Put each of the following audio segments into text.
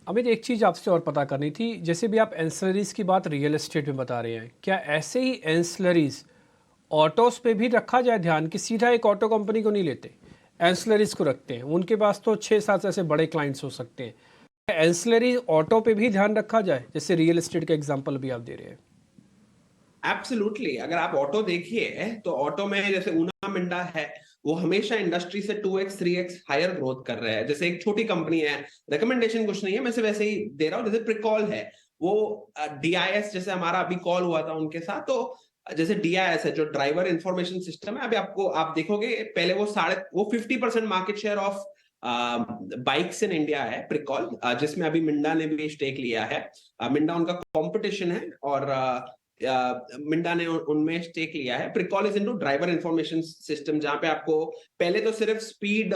अमित, एक चीज़ आपसे और पता करनी थी। जैसे भी आप एंसलरीज की बात रियल एस्टेट में बता रहे हैं, क्या ऐसे ही एंसलरीज ऑटोस पे भी रखा जाए ध्यान, कि सीधा एक ऑटो कंपनी को नहीं लेते, एंसलरीज को रखते हैं? उनके पास तो 6-7 ऐसे बड़े क्लाइंट्स हो सकते हैं। एंसलरी ऑटो पे भी ध्यान रखा जाए, जैसे रियल एस्टेट का एग्जांपल भी आप दे रहे हैं? एब्सोल्युटली। अगर आप ऑटो देखिए तो ऑटो में जैसे ऊना मिंडा है, वो हमेशा इंडस्ट्री से 2x 3x हायर ग्रोथ कर रहे हैं। जैसे एक छोटी कंपनी है, रिकमेंडेशन कुछ नहीं है, मैं सिर्फ वैसे ही दे रहा हूँ। जैसे प्रिकॉल है, वो डीआईएस, जैसे हमारा अभी कॉल हुआ था उनके साथ, तो जैसे डीआईएस है जो ड्राइवर इंफॉर्मेशन सिस्टम है, अभी आपको आप देखोगे पहले वो 50% market share of bikes in India है प्रिकॉल, जिसमें अभी मिंडा ने भी स्टेक लिया है। मिंडा उनका कंपटीशन है, और मिंडा ने उनमें स्टेक लिया है। Pricol is into driver information system, जहां पे आपको पहले तो सिर्फ स्पीड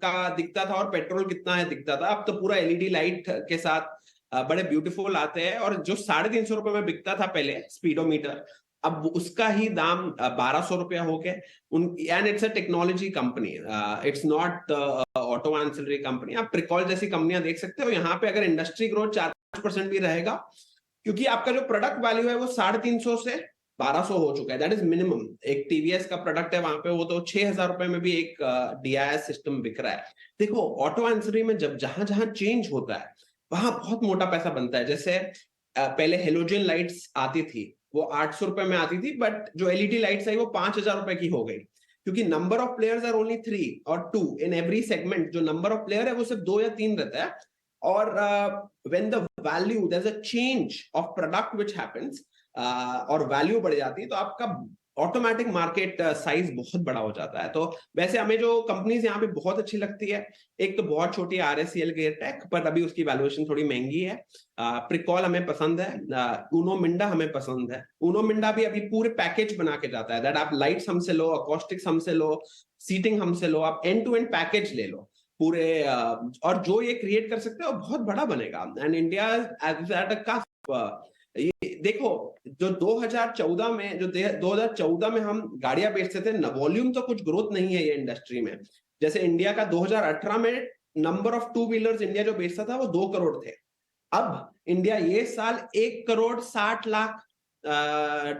का दिखता था और पेट्रोल कितना है दिखता था। अब तो पूरा एलईडी लाइट के साथ बड़े ब्यूटीफुल आते हैं। और जो 350 रुपए में बिकता था पहले स्पीडोमीटर, अब उसका ही दाम 1200 रुपया हो गया। And it's a technology company, it's not auto ancillary company. आप प्रिकॉल जैसी कंपनियां देख सकते हो। यहाँ पे अगर इंडस्ट्री ग्रोथ 4-5% भी रहेगा, क्योंकि आपका जो प्रोडक्ट वैल्यू है वो 350 से 1200 हो चुका है, दैट इज मिनिमम। एक टीवीएस का प्रोडक्ट है वहां पे, वो तो 6000 रुपए में भी एक डीआईएस सिस्टम बिक रहा है। देखो, ऑटो एंसरी में जब जहां जहां चेंज होता है वहां बहुत मोटा पैसा बनता है। जैसे पहले हेलोजन लाइट्स आती थी, वो 800 रुपए में आती थी, बट जो एलईडी लाइट्स आई वो 5000 रुपए की हो गई, क्योंकि number of players are only 3 और 2 इन एवरी सेगमेंट। जो नंबर ऑफ प्लेयर है वो सिर्फ 2 या 3 रहता है। और when the value, there's a change of product which happens, और वैल्यू बढ़ जाती है, तो आपका ऑटोमेटिक मार्केट साइज बहुत बड़ा हो जाता है। तो वैसे हमें जो कंपनीज यहाँ पे बहुत अच्छी लगती है, एक तो बहुत छोटी आरएससीएल गेयरटेक, पर अभी उसकी वैल्यूएशन थोड़ी महंगी है। प्रिकॉल हमें पसंद है। ऊनो मिंडा हमें पसंद है। ऊनो मिंडा भी अभी पूरे पैकेज बना के जाता है, दैट आप लाइट्स हमसे लो, अकॉस्टिक्स हमसे लो, सीटिंग हमसे लो, आप एंड टू एंड पैकेज ले लो पूरे। और जो ये क्रिएट कर सकते हैं वो बहुत बड़ा बनेगा। And India at a cusp. ये देखो, जो 2014 में, जो 2014 में हम गाड़ियां बेचते थे ना, वॉल्यूम तो कुछ ग्रोथ नहीं है ये इंडस्ट्री में। जैसे इंडिया का 2018 में number of two wheelers India जो बेचता था वो 2 करोड़ थे। अब इंडिया ये साल 1 करोड़ 60 लाख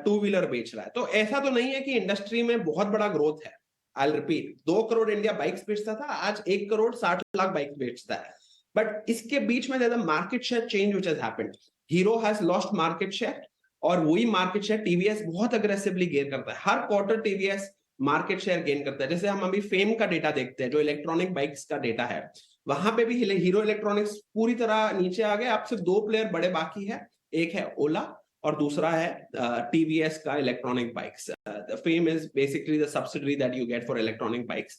टू व्हीलर बेच रहा है। तो ऐसा तो नहीं है कि इंडस्ट्री में बहुत बड़ा ग्रोथ है। I repeat, 2 crore India bikes बेचता था, आज 1 करोड़ 60 लाख बाइक्स बेचता है। बट इसके बीच में market share change which has happened. Hero has lost market share, और वही मार्केट शेयर टीवीएस बहुत अग्रेसिवली गेन करता है। हर quarter TVS market share gain करता है। जैसे हम अभी फेम का डेटा देखते हैं, जो इलेक्ट्रॉनिक बाइक्स का डेटा है, वहां पे भी हीरो इलेक्ट्रॉनिक्स पूरी तरह नीचे आ गए। अब सिर्फ 2 प्लेयर बड़े बाकी है, एक है ओला और दूसरा है टीवीएस का electronic bikes. FAME is basically the subsidiary that you get for electronic bikes.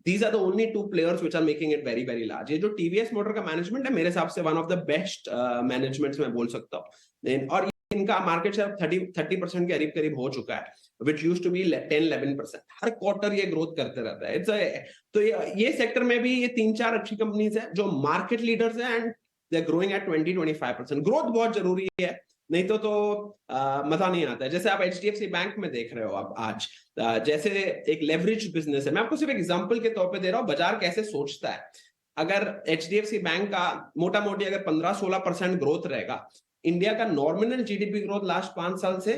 These are the only 2 players which are making it very very large. ये जो टीवीएस मोटर का मैनेजमेंट है, मेरे हिसाब से one of the best managements मैं बोल सकता हूँ। और इनका मार्केट शेयर 30% के करीब करीब हो चुका है, which used to be 10-11%। Her quarter ये ग्रोथ करते रहता है। तो ये सेक्टर में भी ये 3-4 अच्छी कंपनीज है जो मार्केट लीडर्स है, and they are growing at 20-25%। Growth बहुत जरूरी है, नहीं तो मजा नहीं आता है। जैसे आप एचडीएफसी बैंक में देख रहे हो आप आज, जैसे एक लेवरेज बिजनेस है। मैं आपको सिर्फ एग्जांपल के तौर पे दे रहा हूँ, बाजार कैसे सोचता है। अगर एचडीएफसी बैंक का मोटा मोटी अगर 15-16% ग्रोथ रहेगा, इंडिया का नॉर्मिनल जीडीपी ग्रोथ लास्ट 5 साल से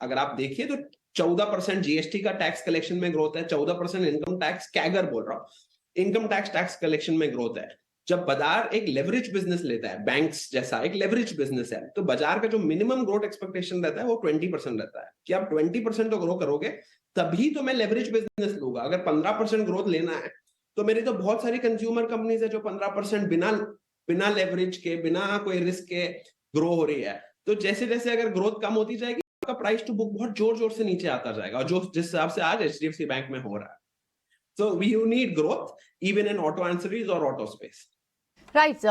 अगर आप देखिए तो 14% जीएसटी का टैक्स कलेक्शन में ग्रोथ है, 14% इनकम टैक्स कैगर बोल रहा हूं, इनकम टैक्स कलेक्शन में ग्रोथ है। जब बाजार एक लेवरेज बिजनेस लेता है, बैंक्स जैसा एक लेवरेज बिजनेस है, तो बाजार का जो मिनिमम ग्रोथ एक्सपेक्टेशन रहता है वो 20% रहता है, कि आप 20% तो ग्रो करोगे तभी तो मैं लेवरेज बिजनेस लूंगा। अगर 15% ग्रोथ लेना है, तो मेरी तो बहुत सारी कंज्यूमर कंपनीज है जो 15% बिना बिना लेवरेज के, बिना कोई रिस्क के ग्रो हो रही है। तो जैसे जैसे अगर ग्रोथ कम होती जाएगी, आपका प्राइस टू बुक बहुत जोर जोर से नीचे आता जाएगा, और जो जिस हिसाब से आज एचडीएफसी बैंक में हो रहा है। So we you need growth even in auto ancillaries और ऑटो स्पेस। Right sir.